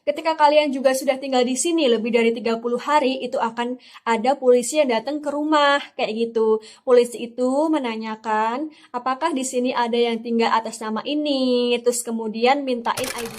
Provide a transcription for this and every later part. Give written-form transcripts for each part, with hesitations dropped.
ketika kalian juga sudah tinggal di sini lebih dari 30 hari, itu akan ada polisi yang datang ke rumah, kayak gitu. Polisi itu menanyakan, apakah di sini ada yang tinggal atas nama ini, terus kemudian mintain ID.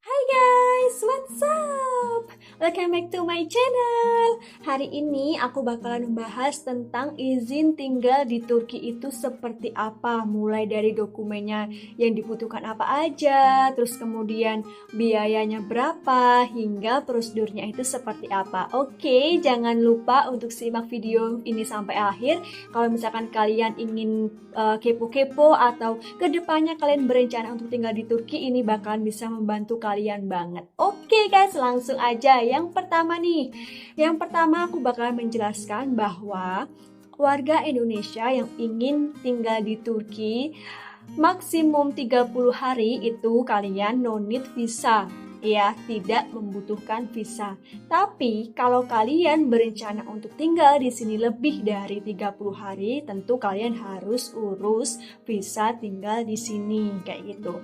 Hai guys, what's up? Welcome back to my channel. Hari ini aku bakalan membahas tentang izin tinggal di Turki itu seperti apa. Mulai dari dokumennya yang dibutuhkan apa aja, terus kemudian biayanya berapa, hingga prosedurnya itu seperti apa. Oke, jangan lupa untuk simak video ini sampai akhir. Kalau misalkan kalian ingin kepo-kepo atau kedepannya kalian berencana untuk tinggal di Turki, ini bakalan bisa membantu kalian banget. Oke guys, langsung aja. Yang pertama nih, yang pertama aku bakalan menjelaskan bahwa warga Indonesia yang ingin tinggal di Turki maksimum 30 hari itu kalian no need visa. Ya, tidak membutuhkan visa. Tapi kalau kalian berencana untuk tinggal di sini lebih dari 30 hari, tentu kalian harus urus visa tinggal di sini kayak gitu.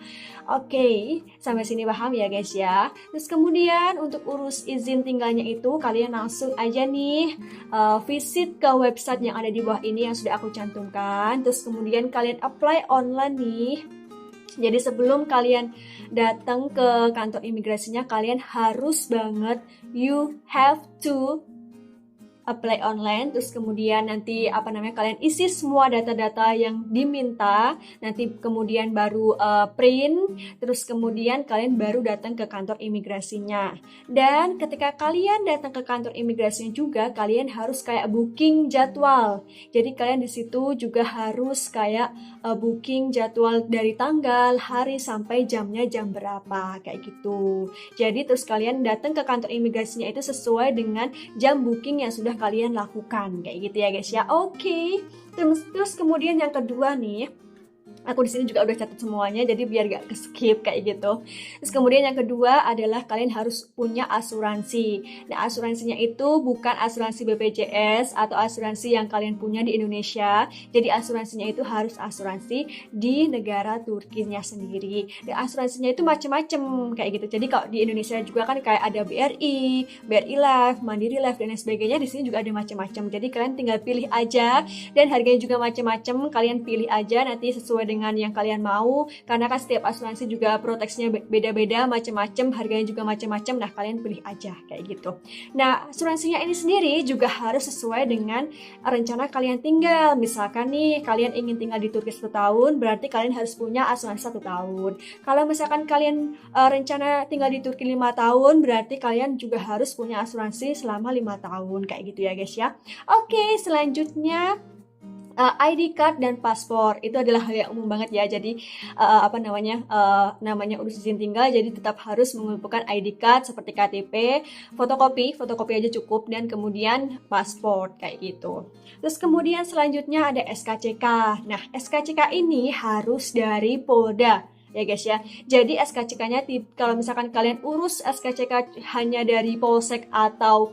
Oke, sampai sini paham ya guys ya. Terus kemudian untuk urus izin tinggalnya itu kalian langsung aja nih visit ke website yang ada di bawah ini yang sudah aku cantumkan. Terus kemudian kalian apply online nih. Jadi sebelum kalian datang ke kantor imigrasinya, kalian harus banget, you have to apply online. Terus kemudian nanti kalian isi semua data-data yang diminta, nanti kemudian baru print, terus kemudian kalian baru datang ke kantor imigrasinya. Dan ketika kalian datang ke kantor imigrasinya juga, kalian harus kayak booking jadwal. Jadi kalian di situ juga harus kayak booking jadwal dari tanggal, hari sampai jamnya jam berapa kayak gitu. Jadi terus kalian datang ke kantor imigrasinya itu sesuai dengan jam booking yang sudah kalian lakukan kayak gitu ya guys ya. Oke. Terus kemudian yang kedua nih, aku di sini juga udah catat semuanya, jadi biar gak ke-skip kayak gitu. Terus kemudian yang kedua adalah kalian harus punya asuransi. Nah, asuransinya itu bukan asuransi BPJS atau asuransi yang kalian punya di Indonesia. Jadi asuransinya itu harus asuransi di negara Turkinya sendiri. Dan asuransinya itu macam-macam kayak gitu. Jadi kalau di Indonesia juga kan kayak ada BRI, BRI Life, Mandiri Life dan lain sebagainya. Di sini juga ada macam-macam. Jadi kalian tinggal pilih aja, dan harganya juga macam-macam. Kalian pilih aja nanti sesuai dengan yang kalian mau, karena kan setiap asuransi juga proteksinya beda-beda, macam-macam, harganya juga macam-macam. Nah, kalian pilih aja kayak gitu. Nah, asuransinya ini sendiri juga harus sesuai dengan rencana kalian tinggal. Misalkan nih kalian ingin tinggal di Turki 1 tahun, berarti kalian harus punya asuransi 1 tahun. Kalau misalkan kalian rencana tinggal di Turki 5 tahun, berarti kalian juga harus punya asuransi selama 5 tahun kayak gitu ya guys ya. Oke, selanjutnya ID card dan paspor itu adalah hal yang umum banget ya. Jadi namanya urus izin tinggal, jadi tetap harus mengumpulkan ID card seperti KTP, fotokopi aja cukup, dan kemudian paspor kayak gitu. Terus kemudian selanjutnya ada SKCK. Nah, SKCK ini harus dari Polda ya guys ya. Jadi SKCK-nya kalau misalkan kalian urus SKCK hanya dari Polsek atau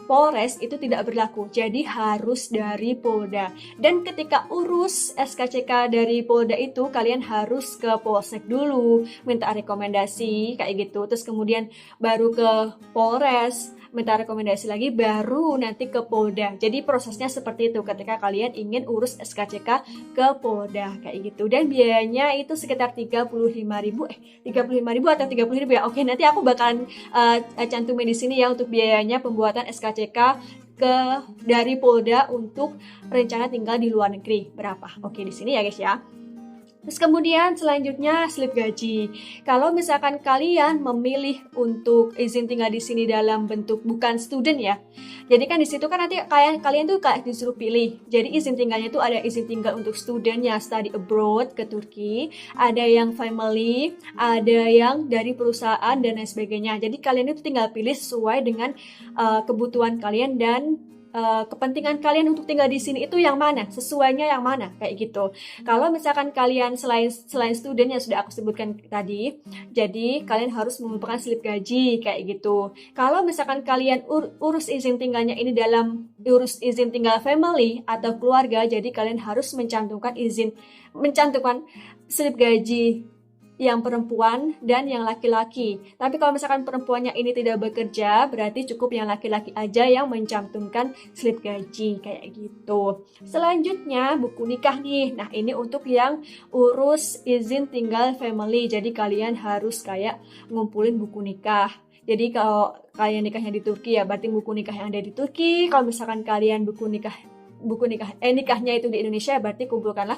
Polres, itu tidak berlaku. Jadi harus dari Polda. Dan ketika urus SKCK dari Polda itu, kalian harus ke Polsek dulu, minta rekomendasi kayak gitu. Terus kemudian baru ke Polres, minta rekomendasi lagi, baru nanti ke Polda. Jadi prosesnya seperti itu ketika kalian ingin urus SKCK ke Polda kayak gitu. Dan biayanya itu sekitar 35.000 atau 30.000 ya. Oke, nanti aku bakalan cantumin di sini ya untuk biayanya pembuatan SKCK dari Polda untuk rencana tinggal di luar negeri berapa. Oke, di sini ya guys ya. Terus kemudian selanjutnya slip gaji. Kalau misalkan kalian memilih untuk izin tinggal di sini dalam bentuk bukan student ya. Jadi kan di situ kan nanti kalian tuh kayak disuruh pilih. Jadi izin tinggalnya tuh ada izin tinggal untuk student yang study abroad ke Turki, ada yang family, ada yang dari perusahaan dan lain sebagainya. Jadi kalian itu tinggal pilih sesuai dengan kebutuhan kalian dan kepentingan kalian untuk tinggal di sini itu yang mana, sesuainya yang mana, kayak gitu. Kalau misalkan kalian selain student yang sudah aku sebutkan tadi, jadi kalian harus mengumpulkan slip gaji kayak gitu. Kalau misalkan kalian urus izin tinggalnya ini dalam urus izin tinggal family atau keluarga, jadi kalian harus mencantumkan slip gaji yang perempuan dan yang laki-laki. Tapi kalau misalkan perempuannya ini tidak bekerja, berarti cukup yang laki-laki aja yang mencantumkan slip gaji kayak gitu. Selanjutnya buku nikah nih. Nah, ini untuk yang urus izin tinggal family. Jadi kalian harus kayak ngumpulin buku nikah. Jadi kalau kalian nikahnya di Turki ya berarti buku nikah yang ada di Turki. Kalau misalkan kalian nikahnya itu di Indonesia, berarti kumpulkanlah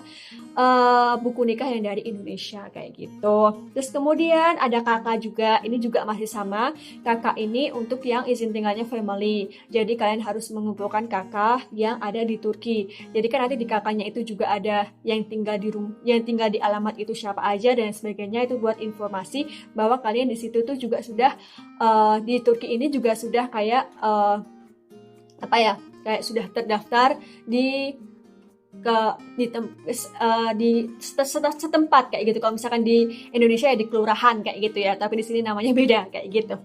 buku nikah yang dari Indonesia kayak gitu. Terus kemudian ada kakak juga, ini juga masih sama. Kakak ini untuk yang izin tinggalnya family. Jadi kalian harus mengumpulkan kakak yang ada di Turki. Jadi kan nanti di kakaknya itu juga ada yang tinggal di alamat itu siapa aja dan sebagainya, itu buat informasi bahwa kalian di situ tuh juga sudah di Turki ini juga sudah kayak kayak sudah terdaftar di setempat kayak gitu. Kalau misalkan di Indonesia ya di kelurahan kayak gitu ya, tapi di sini namanya beda kayak gitu.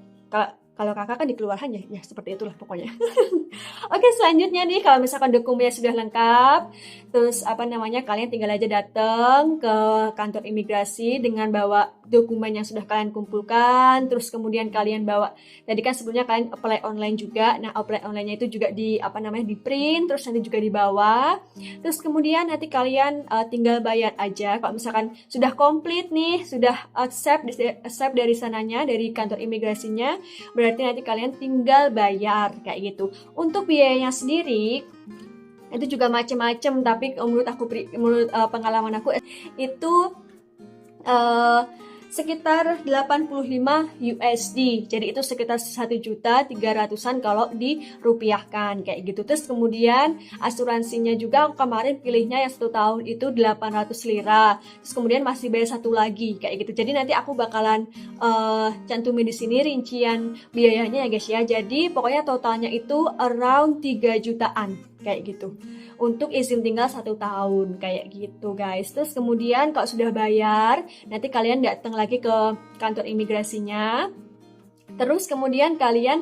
Kalau kakak kan di kelurahan ya seperti itulah pokoknya. Oke, selanjutnya nih, kalau misalkan dokumennya sudah lengkap, terus kalian tinggal aja datang ke kantor imigrasi dengan bawa dokumen yang sudah kalian kumpulkan. Terus kemudian kalian bawa, tadi kan sebelumnya kalian apply online juga. Nah, apply online-nya itu juga di print, terus nanti juga dibawa. Terus kemudian nanti kalian tinggal bayar aja. Kalau misalkan sudah komplit nih, sudah accept dari sananya, dari kantor imigrasinya, berarti nanti kalian tinggal bayar kayak gitu. Untuk biayanya sendiri itu juga macam-macam, tapi menurut pengalaman aku itu sekitar 85 USD. Jadi itu sekitar 1.300.000-an kalau dirupiahkan kayak gitu. Terus kemudian asuransinya juga kemarin pilihnya yang 1 tahun itu 800 lira. Terus kemudian masih bayar satu lagi kayak gitu. Jadi nanti aku bakalan cantumin di sini rincian biayanya ya guys ya. Jadi pokoknya totalnya itu around 3 jutaan kayak gitu. Untuk izin tinggal 1 tahun kayak gitu guys. Terus kemudian kalau sudah bayar, nanti kalian datang lagi ke kantor imigrasinya. Terus kemudian kalian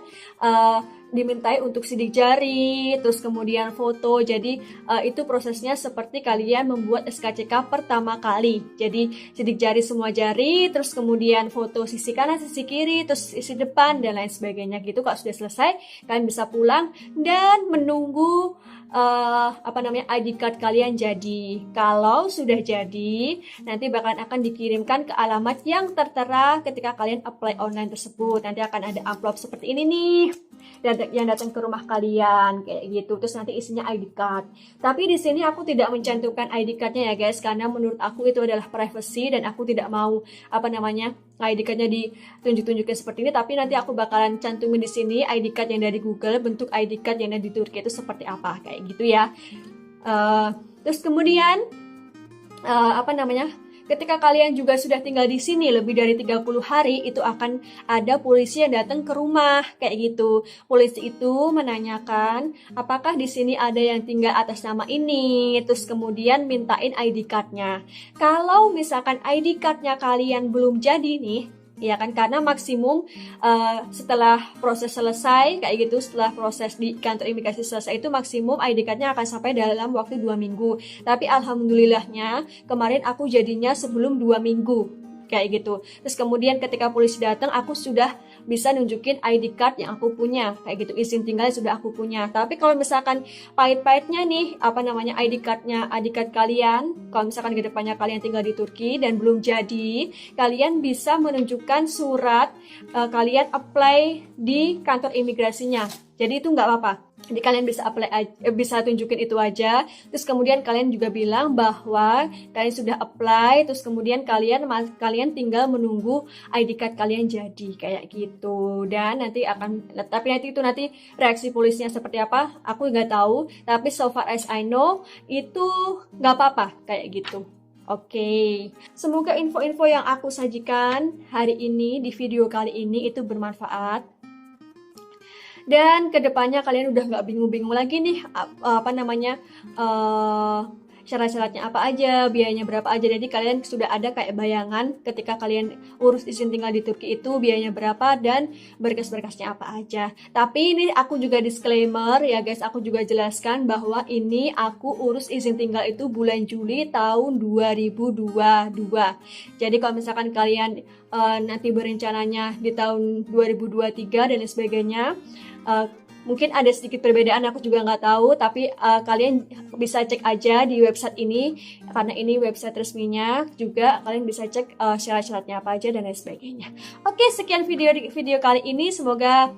dimintai untuk sidik jari, terus kemudian foto. Jadi itu prosesnya seperti kalian membuat SKCK pertama kali. Jadi sidik jari semua jari, terus kemudian foto sisi kanan, sisi kiri, terus sisi depan dan lain sebagainya gitu. Kalau sudah selesai, kalian bisa pulang dan menunggu ID card kalian jadi. Kalau sudah jadi, nanti akan dikirimkan ke alamat yang tertera ketika kalian apply online tersebut. Nanti akan ada amplop seperti ini nih, yang datang ke rumah kalian kayak gitu. Terus nanti isinya ID card. Tapi di sini aku tidak mencantumkan ID cardnya ya guys, karena menurut aku itu adalah privacy dan aku tidak mau ID cardnya ditunjuk-tunjukin seperti ini. Tapi nanti aku bakalan cantumin di sini ID card yang dari Google, bentuk ID card yang dari Turki itu seperti apa kayak gitu ya. Terus kemudian ketika kalian juga sudah tinggal di sini lebih dari 30 hari, itu akan ada polisi yang datang ke rumah kayak gitu. Polisi itu menanyakan apakah di sini ada yang tinggal atas nama ini, terus kemudian mintain ID card-nya. Kalau misalkan ID card-nya kalian belum jadi nih, ya kan, karena maksimum setelah proses selesai kayak gitu, setelah proses di kantor imigrasi selesai itu maksimum ID card-nya akan sampai dalam waktu 2 minggu. Tapi alhamdulillahnya kemarin aku jadinya sebelum 2 minggu kayak gitu. Terus kemudian ketika polisi datang, aku sudah bisa nunjukin ID card yang aku punya kayak gitu, izin tinggal sudah aku punya. Tapi kalau misalkan pahit-pahitnya nih ID card kalian, kalau misalkan ke depannya kalian tinggal di Turki dan belum jadi, kalian bisa menunjukkan surat kalian apply di kantor imigrasinya. Jadi itu nggak apa-apa. Jadi kalian bisa tunjukin itu aja. Terus kemudian kalian juga bilang bahwa kalian sudah apply. Terus kemudian kalian tinggal menunggu ID card kalian jadi kayak gitu. Dan nanti nanti reaksi polisinya seperti apa, aku nggak tahu. Tapi so far as I know itu nggak apa-apa kayak gitu. Oke, semoga info-info yang aku sajikan hari ini di video kali ini itu bermanfaat. Dan kedepannya kalian udah nggak bingung-bingung lagi nih apa namanya syarat-syaratnya apa aja, biayanya berapa aja. Jadi kalian sudah ada kayak bayangan ketika kalian urus izin tinggal di Turki itu biayanya berapa dan berkas-berkasnya apa aja. Tapi ini aku juga disclaimer ya guys, aku juga jelaskan bahwa ini aku urus izin tinggal itu bulan Juli tahun 2022. Jadi kalau misalkan kalian nanti berencananya di tahun 2023 dan lain sebagainya, mungkin ada sedikit perbedaan, aku juga nggak tahu, tapi kalian bisa cek aja di website ini, karena ini website resminya juga, kalian bisa cek syarat-syaratnya apa aja dan lain sebagainya. Oke, sekian video kali ini, semoga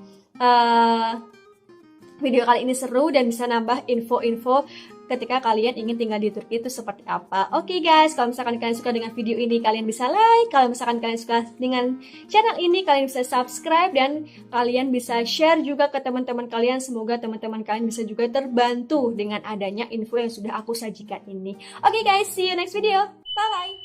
video kali ini seru dan bisa nambah info-info ketika kalian ingin tinggal di Turki itu seperti apa. Oke guys, kalau misalkan kalian suka dengan video ini, kalian bisa like. Kalau misalkan kalian suka dengan channel ini, kalian bisa subscribe dan kalian bisa share juga ke teman-teman kalian. Semoga teman-teman kalian bisa juga terbantu dengan adanya info yang sudah aku sajikan ini. Oke guys, see you next video. Bye-bye.